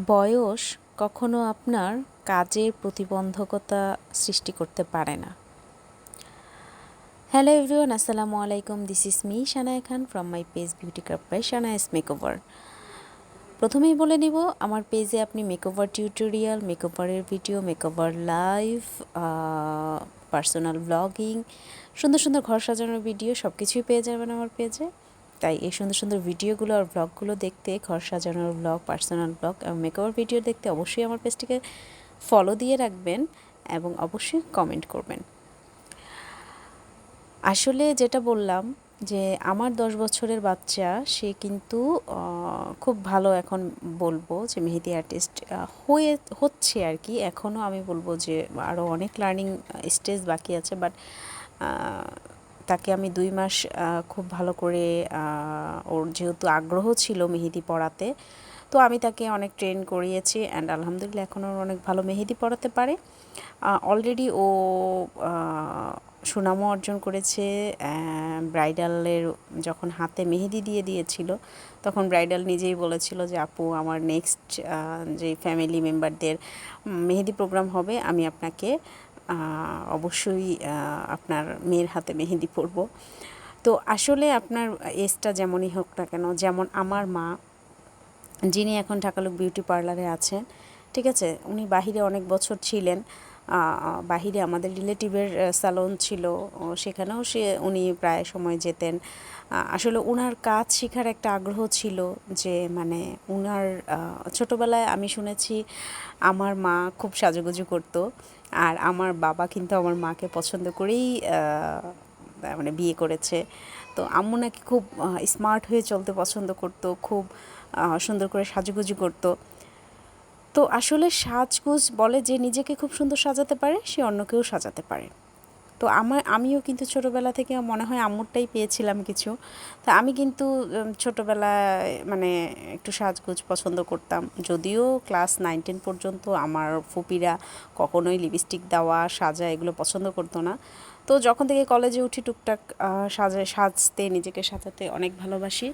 বয়স কখনো আপনার কাজের প্রতিবন্ধকতা সৃষ্টি করতে পারে না। হ্যালো এভরিওয়ান, আসসালামু আলাইকুম। This is me Shanaya Khan from my page beauty craft by Shanaya's makeover. প্রথমেই বলে নিব, আমার পেজে আপনি মেকওভার টিউটোরিয়াল, মেকওভারের video, makeover live, personal blogging, সুন্দর সুন্দর ঘর সাজানোর ভিডিও সব কিছুই পেয়ে যাবেন আমার পেজে। তাই এই সুন্দর সুন্দর ভিডিওগুলো আর ব্লগগুলো দেখতে, ঘর সাজানোর ব্লগ, পার্সোনাল ব্লগ এবং মেকওভার ভিডিও দেখতে অবশ্যই আমার পেজটিকে ফলো দিয়ে রাখবেন এবং অবশ্যই কমেন্ট করবেন। আসলে যেটা বললাম যে আমার 10 বছরের বাচ্চা, সে কিন্তু খুব ভালো, এখন বলবো যে মেহেদি আর্টিস্ট হচ্ছে আর কি। এখনও আমি বলবো যে আরও অনেক লার্নিং স্টেজ বাকি আছে, বাট তাকে আমি 2 মাস খুব ভালো করে, ওর যেহেতু আগ্রহ ছিল মেহেদি পড়াতে, তো আমি তাকে অনেক ট্রেন করিয়েছি অ্যান্ড আলহামদুলিল্লাহ এখন ওর অনেক ভালো মেহেদি পড়াতে পারে। অলরেডি ও সুনামও অর্জন করেছে। ব্রাইডালের যখন হাতে মেহেদি দিয়ে দিয়েছিল, তখন ব্রাইডাল নিজেই বলেছিল যে আপু, আমার নেক্সট যে ফ্যামিলি মেম্বারদের মেহেদি প্রোগ্রাম হবে, আমি আপনাকে অবশ্যই আপনার মেয়ের হাতে মেহেদি পরব। তো আসলে আপনার এজটা যেমনই হোক না কেন, যেমন আমার মা, যিনি এখন ঢাকালুক বিউটি পার্লারে আছেন, ঠিক আছে, উনি বাহিরে অনেক বছর ছিলেন। বাহিরে আমাদের রিলেটিভের স্যালন ছিল, সেখানেও উনি প্রায় সময় যেতেন। আসলে ওনার কাজ শেখার একটা আগ্রহ ছিল, যে মানে ওনার ছোটোবেলায় আমি শুনেছি আমার মা খুব সাজুগুজু করতো, আর আমার বাবা কিন্তু আমার মাকে পছন্দ করেই মানে বিয়ে করেছে। তো আম্মু নাকি খুব স্মার্ট হয়ে চলতে পছন্দ করতো, খুব সুন্দর করে সাজুগুজু করতো। তো আসলে সাজগোজ বলে যে নিজেকে খুব সুন্দর সাজাতে পারে, সে অন্যকেও সাজাতে পারে। তো আমিও কিন্তু ছোটোবেলা থেকে মনে হয় আম্মুরটাই পেয়েছিলাম কিছু। তো আমি কিন্তু ছোটোবেলায় মানে একটু সাজগোজ পছন্দ করতাম, যদিও ক্লাস 9-10 পর্যন্ত আমার ফুপিরা কখনোই লিপস্টিক দেওয়া, সাজা এগুলো পছন্দ করতো না। তো যখন থেকে কলেজে উঠি, টুকটাক সাজতে, নিজেকে সাজাতে অনেক ভালোবাসি।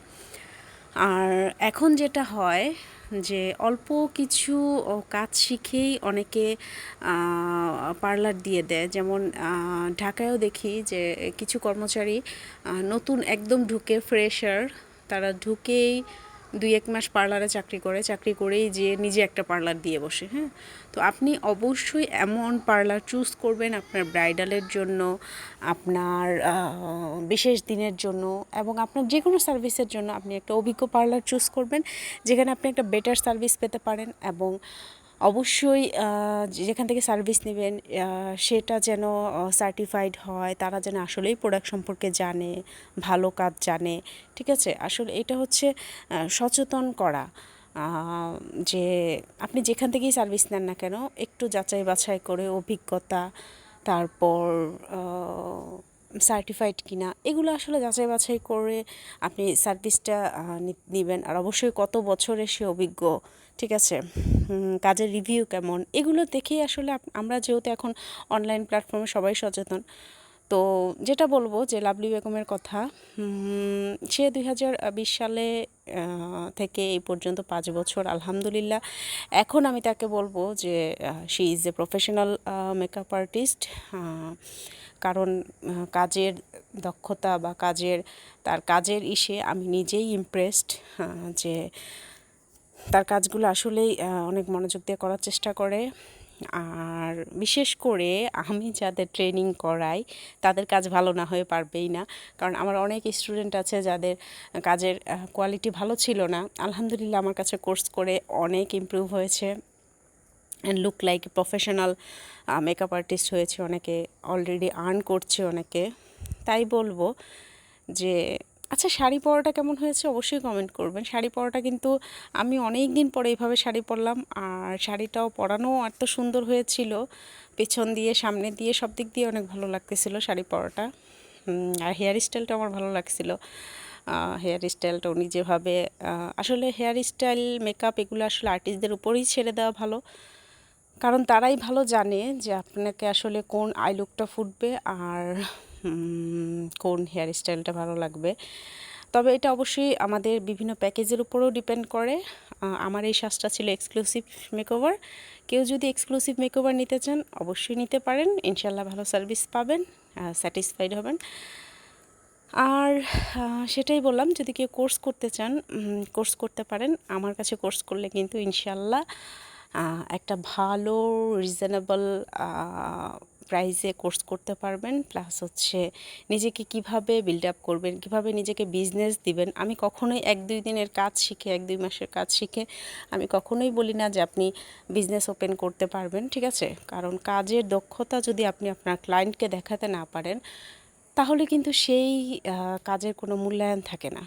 আর এখন যেটা হয় যে অল্প কিছু কাজ শিখেই অনেকে পার্লার দিয়ে দেয়। যেমন ঢাকায়ও দেখি যে কিছু কর্মচারী নতুন একদম ঢুকে, ফ্রেশার, তারা ঢুকেই 2-1 মাস পার্লারে চাকরি করেই যে নিজে একটা পার্লার দিয়ে বসে। হ্যাঁ, তো আপনি অবশ্যই এমন পার্লার চুজ করবেন আপনার ব্রাইডালের জন্য, আপনার বিশেষ দিনের জন্য, এবং আপনার যে কোনো সার্ভিসের জন্য আপনি একটা অভিজ্ঞ পার্লার চুজ করবেন, যেখানে আপনি একটা বেটার সার্ভিস পেতে পারেন। এবং অবশ্যই যেখান থেকে সার্ভিস নেবেন সেটা যেন সার্টিফাইড হয়, তারা যেন আসলেই প্রোডাক্ট সম্পর্কে জানে, ভালো কাজ জানে। ঠিক আছে, আসলে এটা হচ্ছে সচেতন করা, যে আপনি যেখান থেকেই সার্ভিস নেন না কেন, একটু যাচাই বাছাই করে, অভিজ্ঞতা, তারপর সার্টিফাইড কিনা, এগুলো আসলে যাচাই বাছাই করে আপনি সার্ভিসটা নেবেন। আর অবশ্যই কত বছরের সে অভিজ্ঞ, ঠিক আছে, কাজের রিভিউ কেমন, এগুলো দেখেই আসলে আমরা যেহেতু এখন অনলাইন প্ল্যাটফর্মে সবাই সচেতন। তো যেটা বলবো যে লাভলি বেগমের কথা, সে 2020 সালে থেকে এই পর্যন্ত 5 বছর, আলহামদুলিল্লাহ। এখন আমি তাকে বলবো যে she is a professional makeup artist. কারণ কাজের দক্ষতা বা তার কাজের আমি নিজেই ইমপ্রেসড, যে তার কাজগুলো আসলেই অনেক মনোযোগ দিয়ে করার চেষ্টা করে। আর বিশেষ করে আমি যাদের ট্রেনিং করাই, তাদের কাজ ভালো না হয়ে পারবেই না। কারণ আমার অনেক স্টুডেন্ট আছে যাদের কাজের কোয়ালিটি ভালো ছিল না, আলহামদুলিল্লাহ আমার কাছে কোর্স করে অনেক ইমপ্রুভ হয়েছে and look like professional makeup artist হয়েছে অনেকে, অলরেডি আর্ন করছে অনেকে। তাই বলবো যে আচ্ছা, শাড়ি পরাটা কেমন হয়েছে অবশ্যই কমেন্ট করবেন। শাড়ি পরাটা কিন্তু আমি অনেক দিন পরে এইভাবে শাড়ি পরলাম, আর শাড়িটাও পরানো এত সুন্দর হয়েছিল, পেছন দিয়ে, সামনে দিয়ে, সব দিক দিয়ে অনেক ভালো লাগতেছিল শাড়ি পরাটা। আর হেয়ার স্টাইলটা আমার ভালো লাগছিল। হেয়ার স্টাইলটা উনি যেভাবে, আসলে হেয়ার স্টাইল, মেকআপ এগুলো আসলে আর্টিস্টদের উপরেই ছেড়ে দেওয়া ভালো, কারণ তারাই ভালো জানে যে আপনাকে আসলে কোন আই লুকটা ফুটবে আর কোন হেয়ার স্টাইলটা ভালো লাগবে। তবে এটা অবশ্যই আমাদের বিভিন্ন প্যাকেজের উপরেও ডিপেন্ড করে। আমার এই সাজটা ছিল এক্সক্লুসিভ মেকওভার। কেউ যদি এক্সক্লুসিভ মেকওভার নিতে চান অবশ্যই নিতে পারেন, ইনশাল্লাহ ভালো সার্ভিস পাবেন, স্যাটিসফাইড হবেন। আর সেটাই বললাম, যদি কেউ কোর্স করতে চান কোর্স করতে পারেন। আমার কাছে কোর্স করলে কিন্তু ইনশাল্লাহ একটা ভালো রিজনেবল প্রাইসে কোর্স করতে পারবেন। প্লাস হচ্ছে নিজেকে কিভাবে বিল্ড আপ করবেন, কিভাবে নিজেকে বিজনেস দিবেন। আমি কখনোই 1-2 দিনের কাজ শিখে, 1-2 মাসের কাজ শিখে আমি কখনোই বলি না যে আপনি বিজনেস ওপেন করতে পারবেন, ঠিক আছে? কারণ কাজের দক্ষতা যদি আপনি আপনার ক্লায়েন্টকে দেখাতে না পারেন তাহলে কিন্তু সেই কাজের কোনো মূল্যায়ন থাকে না।